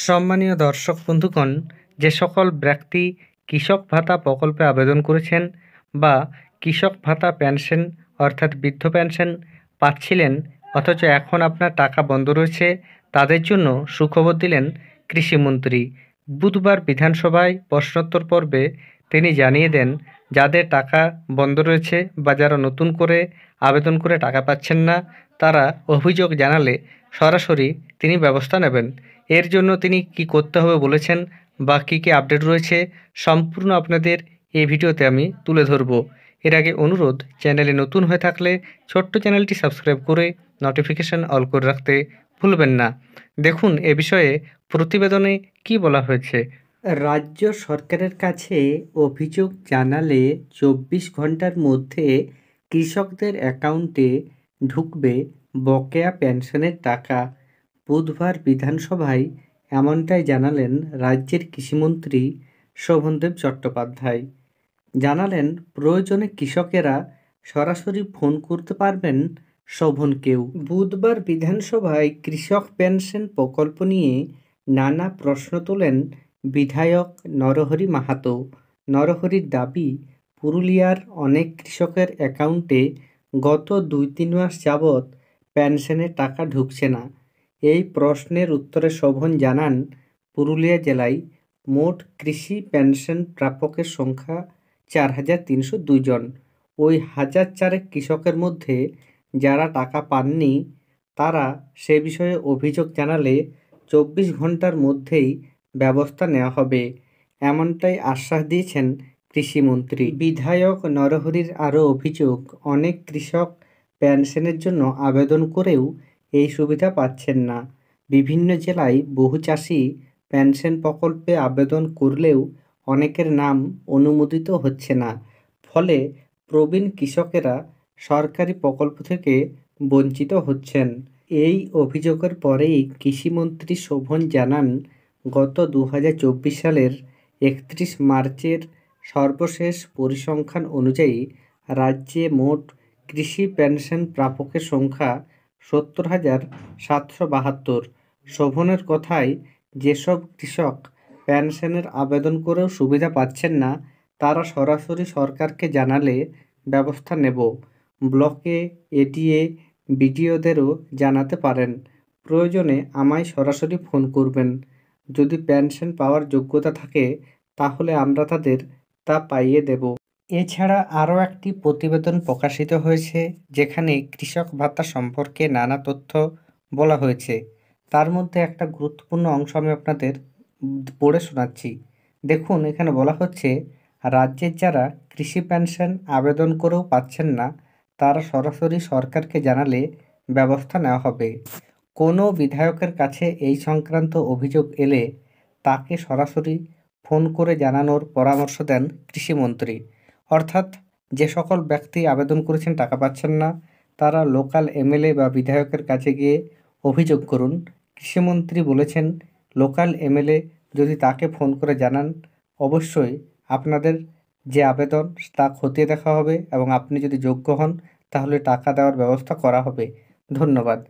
সম্মানীয় দর্শক বন্ধুগণ, যে সকল ব্যক্তি কৃষক ভাতা প্রকল্পে আবেদন করেছেন বা কৃষক ভাতা পেনশন অর্থাৎ বৃদ্ধ পেনশন পাচ্ছিলেন, অথচ এখন আপনার টাকা বন্ধ রয়েছে, তাদের জন্য সুখবর দিলেন কৃষিমন্ত্রী। বুধবার বিধানসভায় প্রশ্নোত্তর পর্বে তিনি জানিয়ে দেন, যাদের টাকা বন্ধ রয়েছে বা যারা নতুন করে আবেদন করে টাকা পাচ্ছেন না, তারা অভিযোগ জানালে সরাসরি তিনি ব্যবস্থা নেবেন। এর জন্য তিনি কি করতে হবে বলেছেন বা কী কী আপডেট রয়েছে, সম্পূর্ণ আপনাদের এই ভিডিওতে আমি তুলে ধরব। এর আগে অনুরোধ, চ্যানেলে নতুন হয়ে থাকলে ছোট্ট চ্যানেলটি সাবস্ক্রাইব করে নোটিফিকেশন অল করে রাখতে ভুলবেন না। দেখুন এ বিষয়ে প্রতিবেদনে কি বলা হয়েছে। রাজ্য সরকারের কাছে অভিযোগ জানালে 24 ঘন্টার মধ্যে কৃষকদের অ্যাকাউন্টে ঢুকবে বকেয়া পেনশনের টাকা। বুধবার বিধানসভায় এমনটাই জানালেন রাজ্যের কৃষিমন্ত্রী শোভনদেব চট্টোপাধ্যায়। জানালেন, প্রয়োজনে কৃষকেরা সরাসরি ফোন করতে পারবেন শোভনকেও। বুধবার বিধানসভায় কৃষক পেনশন প্রকল্প নিয়ে নানা প্রশ্ন তোলেন বিধায়ক নরহরি মাহাতো। নরহরির দাবি, পুরুলিয়ার অনেক কৃষকের অ্যাকাউন্টে গত 2-3 মাস যাবৎ পেনশনের টাকা ঢুকছে না। এই প্রশ্নের উত্তরে শোভন জানান, পুরুলিয়া জেলায় মোট কৃষি পেনশন প্রাপকের সংখ্যা 4,302 জন। ওই 1,004 কৃষকের মধ্যে যারা টাকা পাননি, তারা সে বিষয়ে অভিযোগ জানালে 24 ঘন্টার মধ্যেই ব্যবস্থা নেওয়া হবে, এমনটাই আশ্বাস দিয়েছেন কৃষিমন্ত্রী। বিধায়ক নরহরির আরও অভিযোগ, অনেক কৃষক পেনশনের জন্য আবেদন করেও এই সুবিধা পাচ্ছেন না। বিভিন্ন জেলায় বহু চাষি পেনশন প্রকল্পে আবেদন করলেও অনেকের নাম অনুমোদিত হচ্ছে না। ফলে প্রবীণ কৃষকেরা সরকারি প্রকল্প থেকে বঞ্চিত হচ্ছেন। এই অভিযোগের পরেই কৃষিমন্ত্রী শোভন জানান, গত 2024 সালের 31 মার্চের সর্বশেষ পরিসংখ্যান অনুযায়ী রাজ্যে মোট কৃষি পেনশন প্রাপকের সংখ্যা 70,772। শোভনের কথায়, যেসব কৃষক পেনশনের আবেদন করেও সুবিধা পাচ্ছেন না, তারা সরাসরি সরকারকে জানালে ব্যবস্থা নেব। ব্লকে এডিএ বিডিওদেরও জানাতে পারেন। প্রয়োজনে আমায় সরাসরি ফোন করবেন। যদি পেনশন পাওয়ার যোগ্যতা থাকে তাহলে আমরা তাদের তা পাইয়ে দেব। এছাড়া আরও একটি প্রতিবেদন প্রকাশিত হয়েছে, যেখানে কৃষক ভাতা সম্পর্কে নানা তথ্য বলা হয়েছে। তার মধ্যে একটা গুরুত্বপূর্ণ অংশ আমি আপনাদের পড়ে শোনাচ্ছি। দেখুন, এখানে বলা হচ্ছে, রাজ্যের যারা কৃষি পেনশন আবেদন করেও পাচ্ছেন না, তারা সরাসরি সরকারকে জানালে ব্যবস্থা নেওয়া হবে। কোনো বিধায়কের কাছে এই সংক্রান্ত অভিযোগ এলে তাকে সরাসরি ফোন করে জানানোর পরামর্শ দেন কৃষিমন্ত্রী। অর্থাৎ যে সকল ব্যক্তি আবেদন করেছেন টাকা পাচ্ছেন না, তারা লোকাল এমএলএ বা বিধায়কের কাছে গিয়ে অভিযোগ করুন। কৃষিমন্ত্রী বলেছেন, লোকাল এমএলএ যদি তাকে ফোন করে জানান, অবশ্যই আপনাদের যে আবেদন তা খতিয়ে দেখা হবে এবং আপনি যদি যোগ্য হন তাহলে টাকা দেওয়ার ব্যবস্থা করা হবে। ধন্যবাদ।